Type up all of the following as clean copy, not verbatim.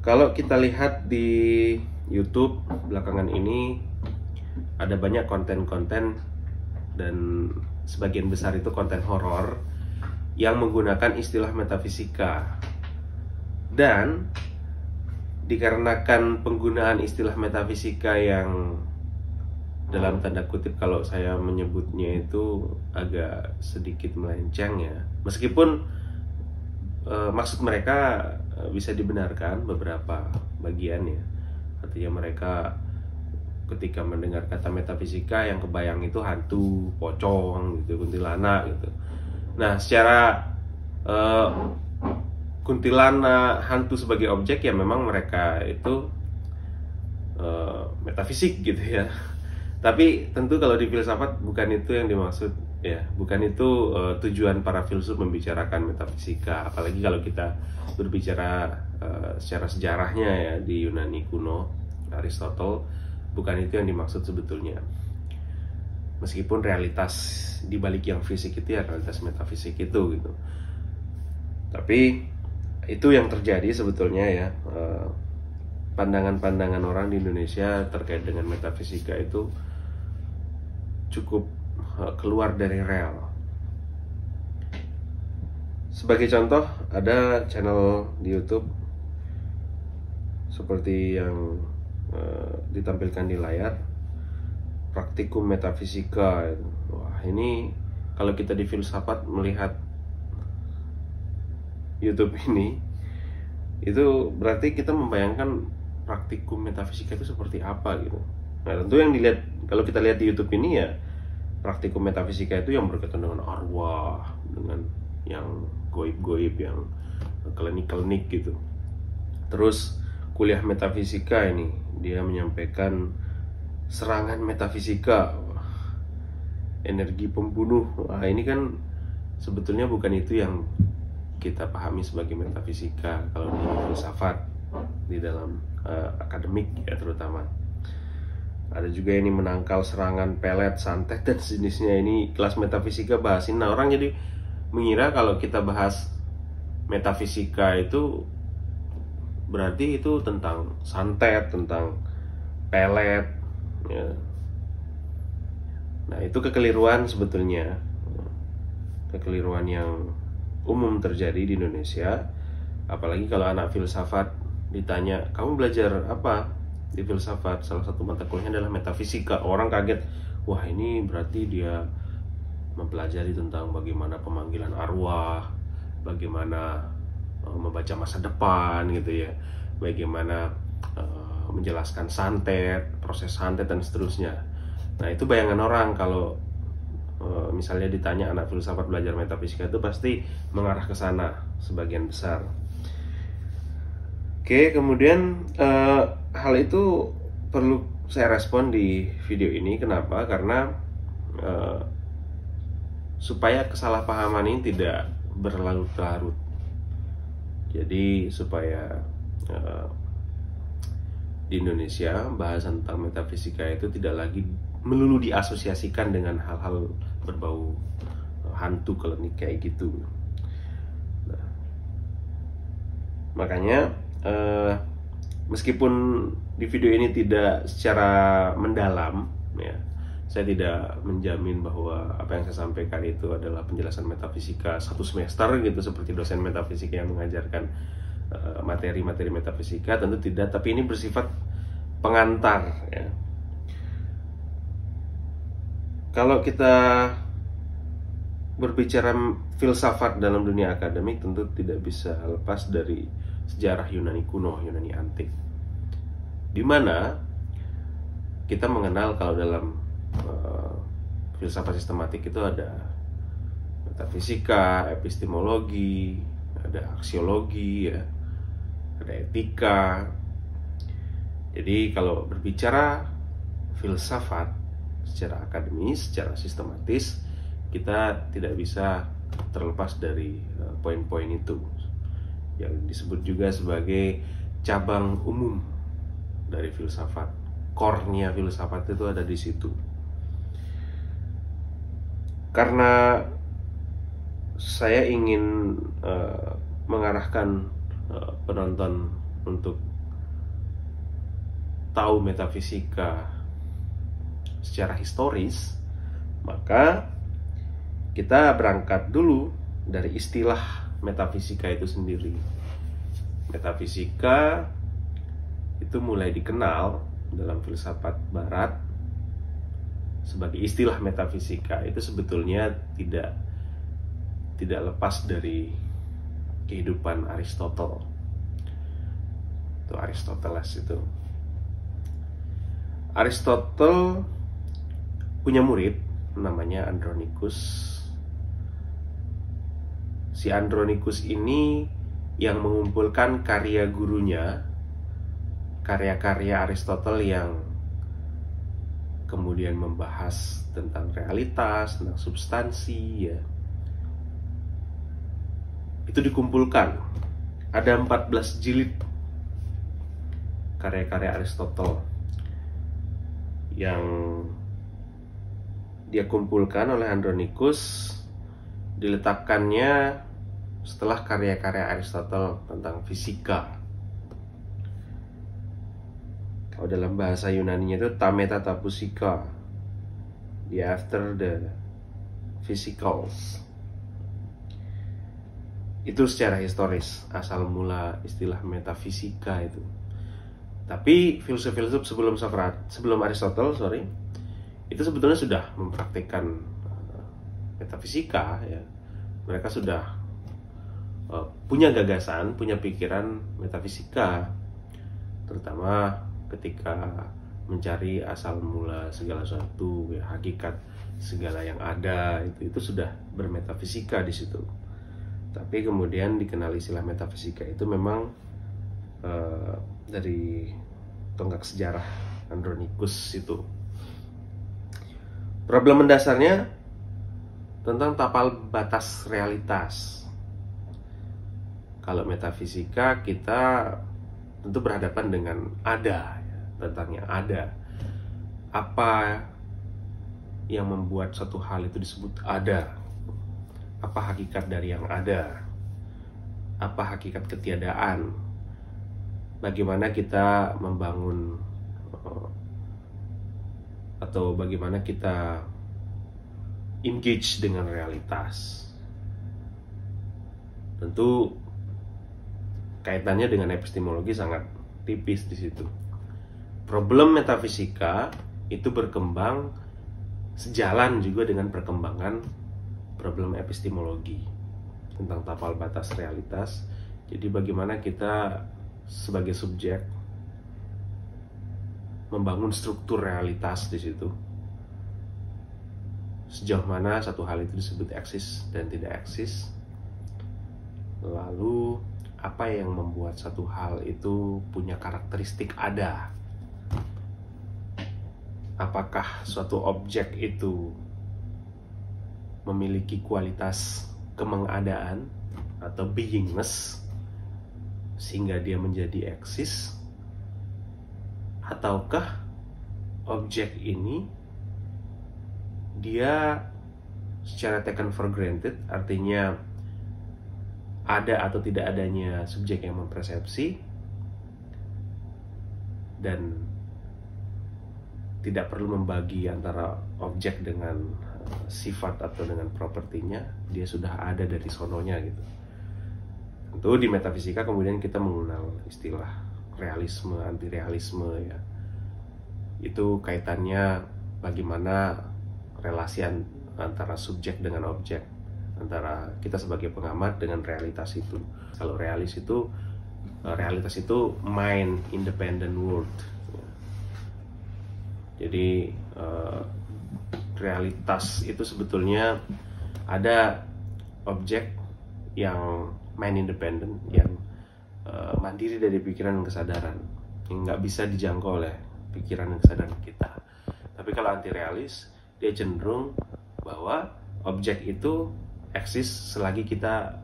Kalau kita lihat di YouTube belakangan ini ada banyak konten-konten, dan sebagian besar itu konten horor yang menggunakan istilah metafisika. Dan dikarenakan penggunaan istilah metafisika yang dalam tanda kutip, kalau saya menyebutnya itu agak sedikit melenceng ya, meskipun maksud mereka bisa dibenarkan beberapa bagiannya. Artinya mereka ketika mendengar kata metafisika yang kebayang itu hantu, pocong gitu, kuntilanak gitu. Nah, secara kuntilanak, hantu sebagai objek ya memang mereka itu metafisik gitu ya. Tapi tentu kalau di filsafat bukan itu yang dimaksud ya, bukan itu tujuan para filsuf membicarakan metafisika. Apalagi kalau kita berbicara secara sejarahnya ya, di Yunani kuno, Aristotle, bukan itu yang dimaksud sebetulnya. Meskipun realitas di balik yang fisik itu ya realitas metafisik itu gitu. Tapi itu yang terjadi sebetulnya ya. Pandangan-pandangan orang di Indonesia terkait dengan metafisika itu cukup keluar dari rel. Sebagai contoh, ada channel di YouTube seperti yang ditampilkan di layar, Praktikum Metafisika. Wah, ini kalau kita di filsafat melihat YouTube ini, itu berarti kita membayangkan praktikum metafisika itu seperti apa gitu. Nah, tentu yang dilihat, kalau kita lihat di YouTube ini ya, praktikum metafisika itu yang berkaitan dengan arwah, dengan yang goib-goib, yang klinik-klinik gitu. Terus kuliah metafisika ini, dia menyampaikan serangan metafisika, energi pembunuh. Wah, ini kan sebetulnya bukan itu yang kita pahami sebagai metafisika kalau di filsafat, di dalam akademik ya terutama. Ada juga ini menangkal serangan pelet, santet dan sejenisnya. Ini kelas metafisika bahasin. Nah, orang jadi mengira kalau kita bahas metafisika itu berarti itu tentang santet, tentang pelet ya. Nah, itu kekeliruan sebetulnya, kekeliruan yang umum terjadi di Indonesia. Apalagi kalau anak filsafat ditanya, kamu belajar apa di filsafat? Salah satu mata kuliahnya adalah metafisika. Orang kaget, wah ini berarti dia mempelajari tentang bagaimana pemanggilan arwah, bagaimana membaca masa depan gitu ya, bagaimana menjelaskan santet, proses santet dan seterusnya. Nah, itu bayangan orang kalau misalnya ditanya anak filsafat belajar metafisika, itu pasti mengarah ke sana sebagian besar. Oke, kemudian hal itu perlu saya respon di video ini. Kenapa? Karena supaya kesalahpahaman ini tidak berlarut-larut. Jadi supaya di Indonesia bahasan tentang metafisika itu tidak lagi melulu diasosiasikan dengan hal-hal berbau hantu, klinik kayak gitu. Nah, makanya meskipun di video ini tidak secara mendalam ya, saya tidak menjamin bahwa apa yang saya sampaikan itu adalah penjelasan metafisika satu semester gitu, seperti dosen metafisika yang mengajarkan materi-materi metafisika, tentu tidak. Tapi ini bersifat pengantar ya. Kalau kita berbicara filsafat dalam dunia akademik, tentu tidak bisa lepas dari sejarah Yunani kuno, Yunani antik, di mana kita mengenal kalau dalam filsafat sistematik itu ada metafisika, epistemologi, ada aksiologi ya, ada etika. Jadi kalau berbicara filsafat secara akademis, secara sistematis, kita tidak bisa terlepas dari poin-poin itu yang disebut juga sebagai cabang umum dari filsafat. Core-nya filsafat itu ada di situ. Karena saya ingin mengarahkan penonton untuk tahu metafisika secara historis, maka kita berangkat dulu dari istilah metafisika itu sendiri. Metafisika itu mulai dikenal dalam filsafat barat sebagai istilah metafisika. Itu sebetulnya tidak lepas dari kehidupan Aristotle. Itu Aristoteles itu. Aristotle punya murid namanya Andronicus. Si Andronicus ini yang mengumpulkan karya gurunya, karya-karya Aristotle yang kemudian membahas tentang realitas, tentang substansi, ya. Itu dikumpulkan. Ada 14 jilid karya-karya Aristotle yang dia kumpulkan oleh Andronicus, diletakkannya setelah karya-karya Aristotle tentang fisika. Kalau dalam bahasa Yunani itu ta metapusika, the after the physicals. Itu secara historis asal mula istilah metafisika itu. Tapi filsuf-filsuf sebelum Aristotle, itu sebetulnya sudah mempraktikkan metafisika, ya. Mereka sudah punya gagasan, punya pikiran metafisika, terutama ketika mencari asal mula segala sesuatu, ya, hakikat segala yang ada, itu sudah bermetafisika di situ. Tapi kemudian dikenal istilah metafisika itu memang dari tonggak sejarah Andronicus itu. Problem mendasarnya tentang tapal batas realitas. Kalau metafisika kita tentu berhadapan dengan ada, ya, tentang yang ada. Apa yang membuat suatu hal itu disebut ada? Apa hakikat dari yang ada? Apa hakikat ketiadaan? Bagaimana kita membangun atau bagaimana kita engage dengan realitas? Tentu kaitannya dengan epistemologi sangat tipis di situ. Problem metafisika itu berkembang sejalan juga dengan perkembangan problem epistemologi tentang tapal batas realitas. Jadi bagaimana kita sebagai subjek membangun struktur realitas di situ. Sejauh mana satu hal itu disebut eksis dan tidak eksis. Lalu apa yang membuat satu hal itu punya karakteristik ada? Apakah suatu objek itu memiliki kualitas kemengadaan atau beingness sehingga dia menjadi eksis, ataukah objek ini dia secara taken for granted, artinya ada atau tidak adanya subjek yang mempersepsi dan tidak perlu membagi antara objek dengan sifat atau dengan propertinya, dia sudah ada dari sononya gitu. Tentu di metafisika kemudian kita mengenal istilah realisme, anti-realisme, ya. Itu kaitannya bagaimana relasi antara subjek dengan objek, antara kita sebagai pengamat dengan realitas itu. Kalau realitas itu mind independent world. Jadi realitas itu sebetulnya ada objek yang mind independent, yang mandiri dari pikiran dan kesadaran, yang nggak bisa dijangkau oleh pikiran dan kesadaran kita. Tapi kalau anti realis, dia cenderung bahwa objek itu eksis selagi kita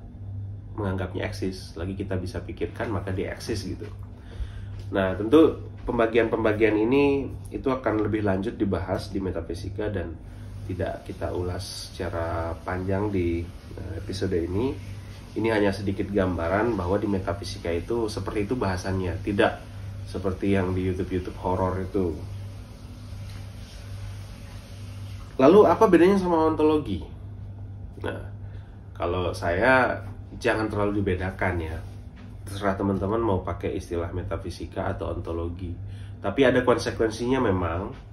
menganggapnya eksis, selagi kita bisa pikirkan maka dia eksis gitu. Nah, tentu pembagian-pembagian ini itu akan lebih lanjut dibahas di metafisika dan tidak kita ulas secara panjang di episode ini. Ini hanya sedikit gambaran bahwa di metafisika itu seperti itu bahasannya, tidak seperti yang di YouTube horor itu. Lalu apa bedanya sama ontologi? Nah, kalau saya jangan terlalu dibedakan ya. Terserah teman-teman mau pakai istilah metafisika atau ontologi. Tapi ada konsekuensinya memang.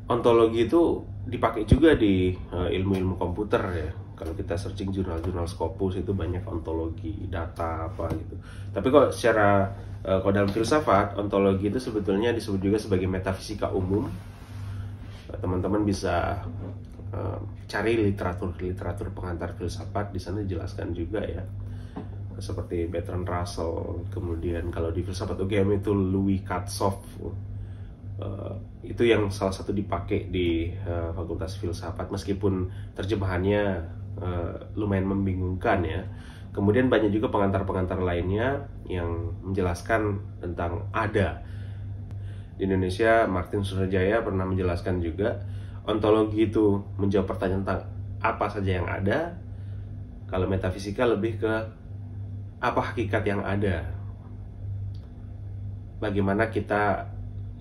Ontologi itu dipakai juga di ilmu-ilmu komputer ya. Kalau kita searching jurnal-jurnal Scopus itu banyak ontologi, data apa gitu. Tapi kalau secara kalau dalam filsafat, ontologi itu sebetulnya disebut juga sebagai metafisika umum. Teman-teman bisa cari literatur pengantar filsafat, di sana dijelaskan juga ya. Seperti Bertrand Russell, kemudian kalau di filsafat UGM itu Louis Katsoff. Itu yang salah satu dipakai di Fakultas Filsafat, meskipun terjemahannya lumayan membingungkan ya. Kemudian banyak juga pengantar-pengantar lainnya yang menjelaskan tentang ada. Di Indonesia, Martin Sunarjaya pernah menjelaskan juga, ontologi itu menjawab pertanyaan tentang apa saja yang ada. Kalau metafisika lebih ke apa hakikat yang ada. Bagaimana kita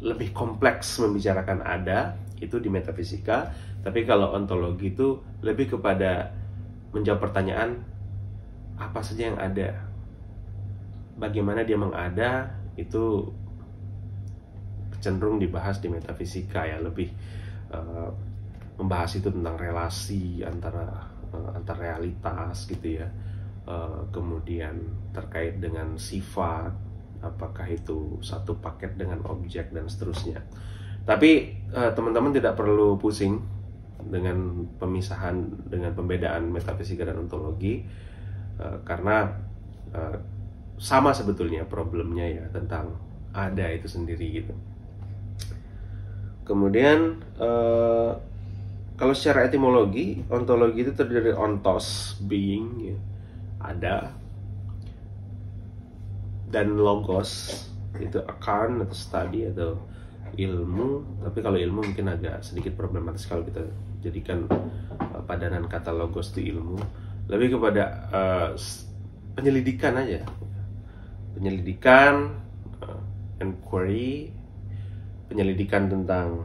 lebih kompleks membicarakan ada, itu di metafisika. Tapi kalau ontologi itu lebih kepada menjawab pertanyaan apa saja yang ada, bagaimana dia mengada, itu cenderung dibahas di metafisika ya. Lebih membahas itu tentang relasi antar realitas gitu ya. Kemudian terkait dengan sifat, apakah itu satu paket dengan objek dan seterusnya. Tapi teman-teman tidak perlu pusing dengan pembedaan metafisika dan ontologi, karena sama sebetulnya problemnya ya, tentang ada itu sendiri gitu. Kemudian kalau secara etimologi, ontologi itu terdiri dari ontos, being ya, ada, dan logos itu akan atau study atau ilmu. Tapi kalau ilmu mungkin agak sedikit problematis kalau kita jadikan padanan kata logos itu ilmu. Lebih kepada penyelidikan aja, penyelidikan, inquiry, penyelidikan tentang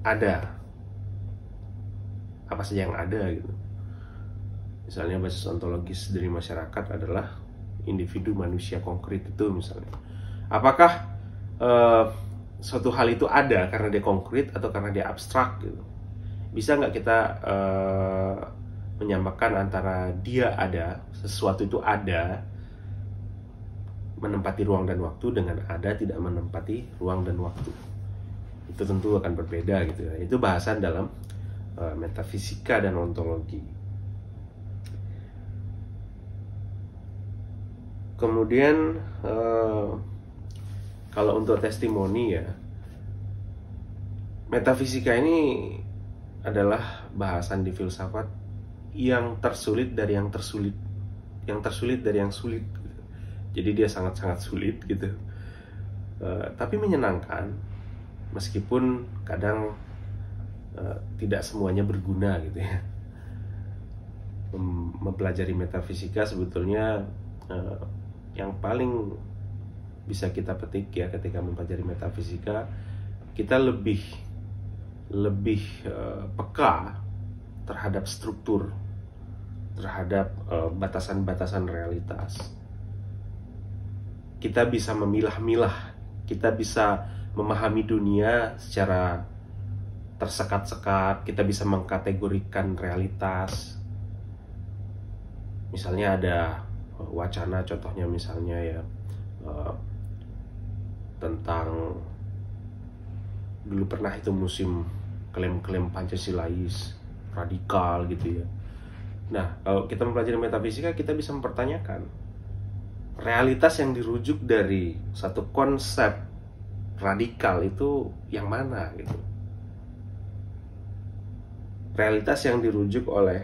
ada, apa saja yang ada gitu. Misalnya basis ontologis dari masyarakat adalah individu manusia konkret itu misalnya. Apakah suatu hal itu ada karena dia konkret atau karena dia abstrak gitu? Bisa nggak kita menyamakan antara dia ada, sesuatu itu ada, menempati ruang dan waktu, dengan ada tidak menempati ruang dan waktu? Itu tentu akan berbeda gitu ya. Itu bahasan dalam metafisika dan ontologi. Kemudian kalau untuk testimoni ya, metafisika ini adalah bahasan di filsafat yang tersulit dari yang tersulit, yang tersulit dari yang sulit gitu. Jadi dia sangat-sangat sulit gitu, tapi menyenangkan, meskipun kadang tidak semuanya berguna gitu ya. Mempelajari metafisika sebetulnya yang paling bisa kita petik ya ketika mempelajari metafisika, kita lebih peka terhadap struktur, terhadap batasan-batasan realitas. Kita bisa memilah-milah, kita bisa memahami dunia secara tersekat-sekat, kita bisa mengkategorikan realitas. Misalnya ada wacana, contohnya misalnya ya tentang dulu pernah itu musim klaim-klaim Pancasilais radikal gitu ya. Nah, kalau kita mempelajari metafisika, kita bisa mempertanyakan realitas yang dirujuk dari satu konsep radikal itu yang mana gitu. Realitas yang dirujuk oleh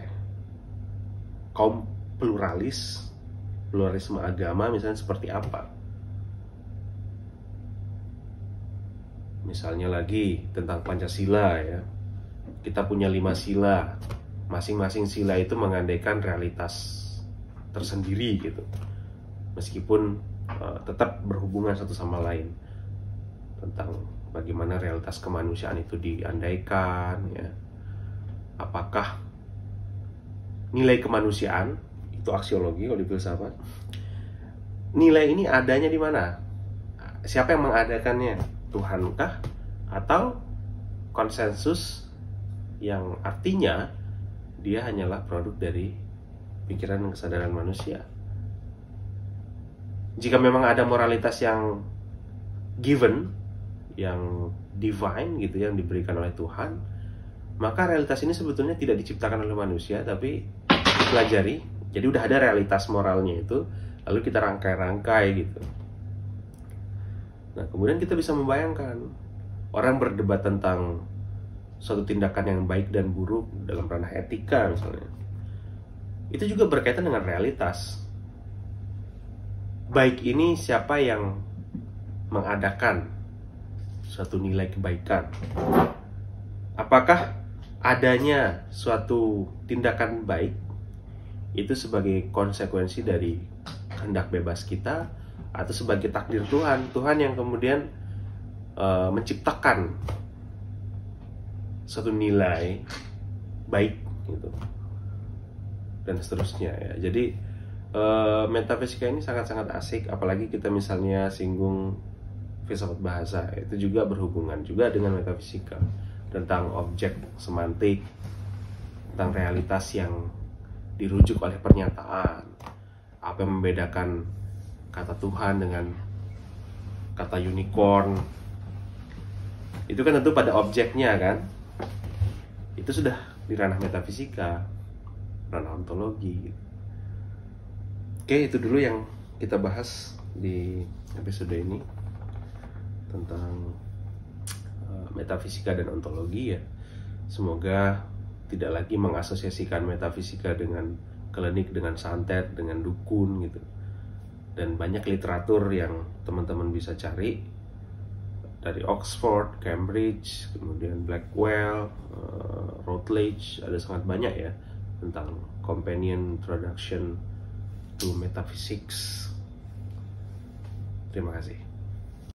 kaum pluralisme agama misalnya seperti apa? Misalnya lagi tentang Pancasila ya, kita punya 5 sila, masing-masing sila itu mengandaikan realitas tersendiri gitu, meskipun tetap berhubungan satu sama lain. tentang bagaimana realitas kemanusiaan itu diandaikan, ya. Apakah nilai kemanusiaan itu aksiologi kalau di filsafat? Nilai ini adanya di mana? Siapa yang mengadakannya? Tuhankah? Atau konsensus yang artinya dia hanyalah produk dari pikiran dan kesadaran manusia? Jika memang ada moralitas yang given, yang divine gitu, yang diberikan oleh Tuhan, maka realitas ini sebetulnya tidak diciptakan oleh manusia, tapi dipelajari. Jadi udah ada realitas moralnya itu, lalu kita rangkai-rangkai gitu. Nah, kemudian kita bisa membayangkan orang berdebat tentang suatu tindakan yang baik dan buruk dalam ranah etika misalnya. Itu juga berkaitan dengan realitas. Baik ini siapa yang mengadakan suatu nilai kebaikan? Apakah adanya suatu tindakan baik itu sebagai konsekuensi dari kehendak bebas kita, atau sebagai takdir Tuhan yang kemudian menciptakan suatu nilai baik gitu, dan seterusnya, ya. Jadi metafisika ini sangat-sangat asik, apalagi kita misalnya singgung filsafat bahasa, itu juga berhubungan juga dengan metafisika, tentang objek semantik, tentang realitas yang dirujuk oleh pernyataan. Apa yang membedakan kata Tuhan dengan kata unicorn? Itu kan tentu pada objeknya kan. Itu sudah di ranah metafisika, ranah ontologi. Oke, itu dulu yang kita bahas di episode ini tentang metafisika dan ontologi, ya. Semoga tidak lagi mengasosiasikan metafisika dengan klinik, dengan santet, dengan dukun gitu. Dan banyak literatur yang teman-teman bisa cari dari Oxford, Cambridge, kemudian Blackwell, Routledge, ada sangat banyak ya tentang companion introduction to metaphysics. Terima kasih.